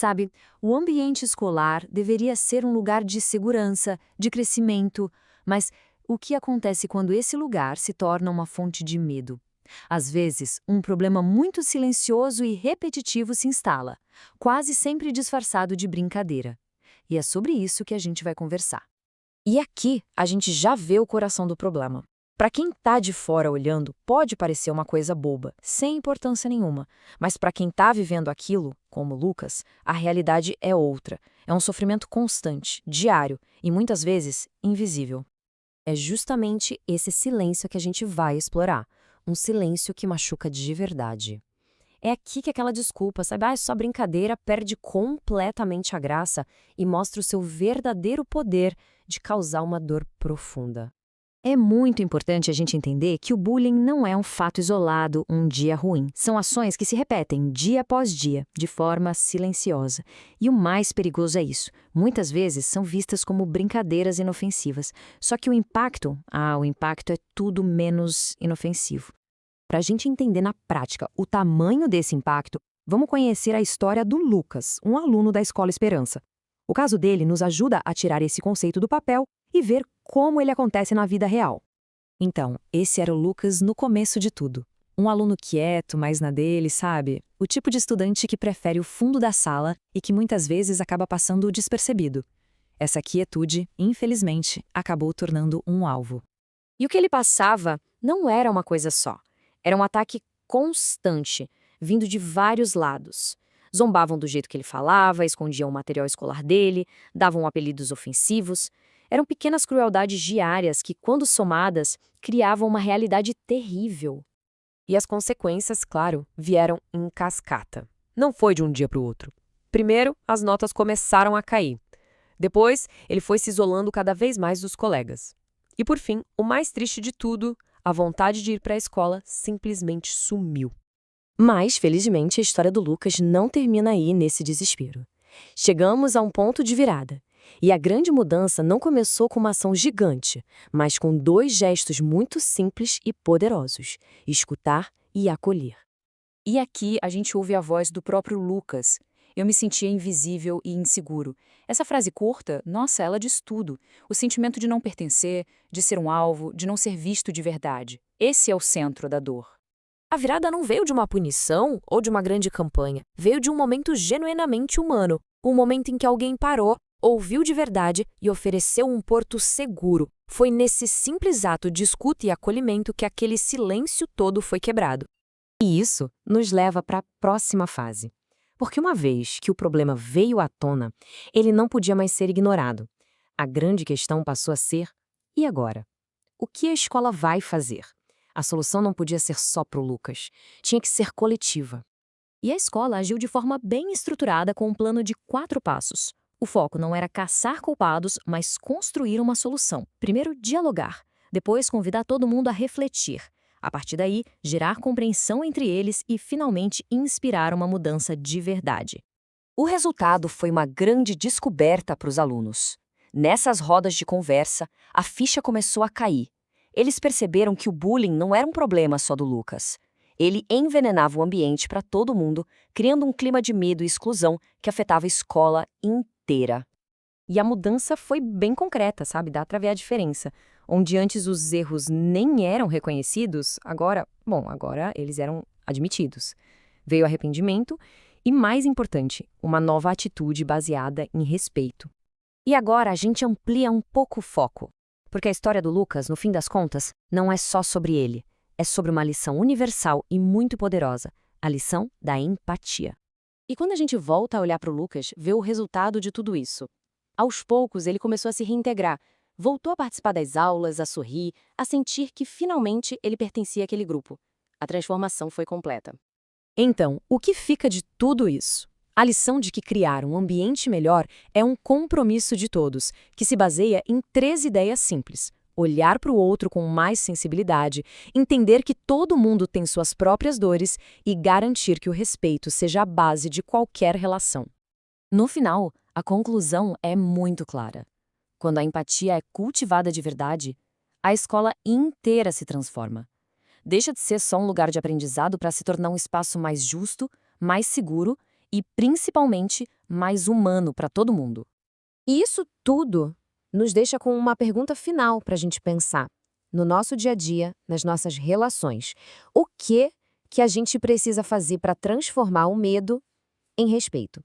Sabe, o ambiente escolar deveria ser um lugar de segurança, de crescimento, mas o que acontece quando esse lugar se torna uma fonte de medo? Às vezes, um problema muito silencioso e repetitivo se instala, quase sempre disfarçado de brincadeira. E é sobre isso que a gente vai conversar. E aqui a gente já vê o coração do problema. Para quem está de fora olhando, pode parecer uma coisa boba, sem importância nenhuma. Mas para quem está vivendo aquilo, como Lucas, a realidade é outra. É um sofrimento constante, diário e muitas vezes invisível. É justamente esse silêncio que a gente vai explorar. Um silêncio que machuca de verdade. É aqui que aquela desculpa, sabe, é só brincadeira, perde completamente a graça e mostra o seu verdadeiro poder de causar uma dor profunda. É muito importante a gente entender que o bullying não é um fato isolado, um dia ruim. São ações que se repetem dia após dia, de forma silenciosa. E o mais perigoso é isso. Muitas vezes são vistas como brincadeiras inofensivas. Só que o impacto é tudo menos inofensivo. Para a gente entender na prática o tamanho desse impacto, vamos conhecer a história do Lucas, um aluno da Escola Esperança. O caso dele nos ajuda a tirar esse conceito do papel e ver como ele acontece na vida real. Então, esse era o Lucas no começo de tudo. Um aluno quieto, mais na dele, sabe? O tipo de estudante que prefere o fundo da sala e que muitas vezes acaba passando despercebido. Essa quietude, infelizmente, acabou o tornando um alvo. E o que ele passava não era uma coisa só. Era um ataque constante, vindo de vários lados. Zombavam do jeito que ele falava, escondiam o material escolar dele, davam apelidos ofensivos. Eram pequenas crueldades diárias que, quando somadas, criavam uma realidade terrível. E as consequências, claro, vieram em cascata. Não foi de um dia para o outro. Primeiro, as notas começaram a cair. Depois, ele foi se isolando cada vez mais dos colegas. E por fim, o mais triste de tudo, a vontade de ir para a escola simplesmente sumiu. Mas, felizmente, a história do Lucas não termina aí nesse desespero. Chegamos a um ponto de virada. E a grande mudança não começou com uma ação gigante, mas com 2 gestos muito simples e poderosos: escutar e acolher. E aqui a gente ouve a voz do próprio Lucas. Eu me sentia invisível e inseguro. Essa frase curta, nossa, ela diz tudo. O sentimento de não pertencer, de ser um alvo, de não ser visto de verdade. Esse é o centro da dor. A virada não veio de uma punição ou de uma grande campanha. Veio de um momento genuinamente humano. Um momento em que alguém parou, ouviu de verdade e ofereceu um porto seguro. Foi nesse simples ato de escuta e acolhimento que aquele silêncio todo foi quebrado. E isso nos leva para a próxima fase. Porque uma vez que o problema veio à tona, ele não podia mais ser ignorado. A grande questão passou a ser: e agora? O que a escola vai fazer? A solução não podia ser só para o Lucas, tinha que ser coletiva. E a escola agiu de forma bem estruturada com um plano de 4 passos. O foco não era caçar culpados, mas construir uma solução. Primeiro, dialogar. Depois, convidar todo mundo a refletir. A partir daí, gerar compreensão entre eles e, finalmente, inspirar uma mudança de verdade. O resultado foi uma grande descoberta para os alunos. Nessas rodas de conversa, a ficha começou a cair. Eles perceberam que o bullying não era um problema só do Lucas. Ele envenenava o ambiente para todo mundo, criando um clima de medo e exclusão que afetava a escola inteira. E a mudança foi bem concreta, sabe? Dá para ver a diferença. Onde antes os erros nem eram reconhecidos, agora eles eram admitidos. Veio arrependimento e, mais importante, uma nova atitude baseada em respeito. E agora a gente amplia um pouco o foco. Porque a história do Lucas, no fim das contas, não é só sobre ele. É sobre uma lição universal e muito poderosa, a lição da empatia. E quando a gente volta a olhar para o Lucas, vê o resultado de tudo isso. Aos poucos, ele começou a se reintegrar, voltou a participar das aulas, a sorrir, a sentir que finalmente ele pertencia àquele grupo. A transformação foi completa. Então, o que fica de tudo isso? A lição de que criar um ambiente melhor é um compromisso de todos, que se baseia em 3 ideias simples: olhar para o outro com mais sensibilidade, entender que todo mundo tem suas próprias dores e garantir que o respeito seja a base de qualquer relação. No final, a conclusão é muito clara. Quando a empatia é cultivada de verdade, a escola inteira se transforma. Deixa de ser só um lugar de aprendizado para se tornar um espaço mais justo, mais seguro e, principalmente, mais humano para todo mundo. E isso tudo nos deixa com uma pergunta final para a gente pensar. No nosso dia a dia, nas nossas relações, o que a gente precisa fazer para transformar o medo em respeito?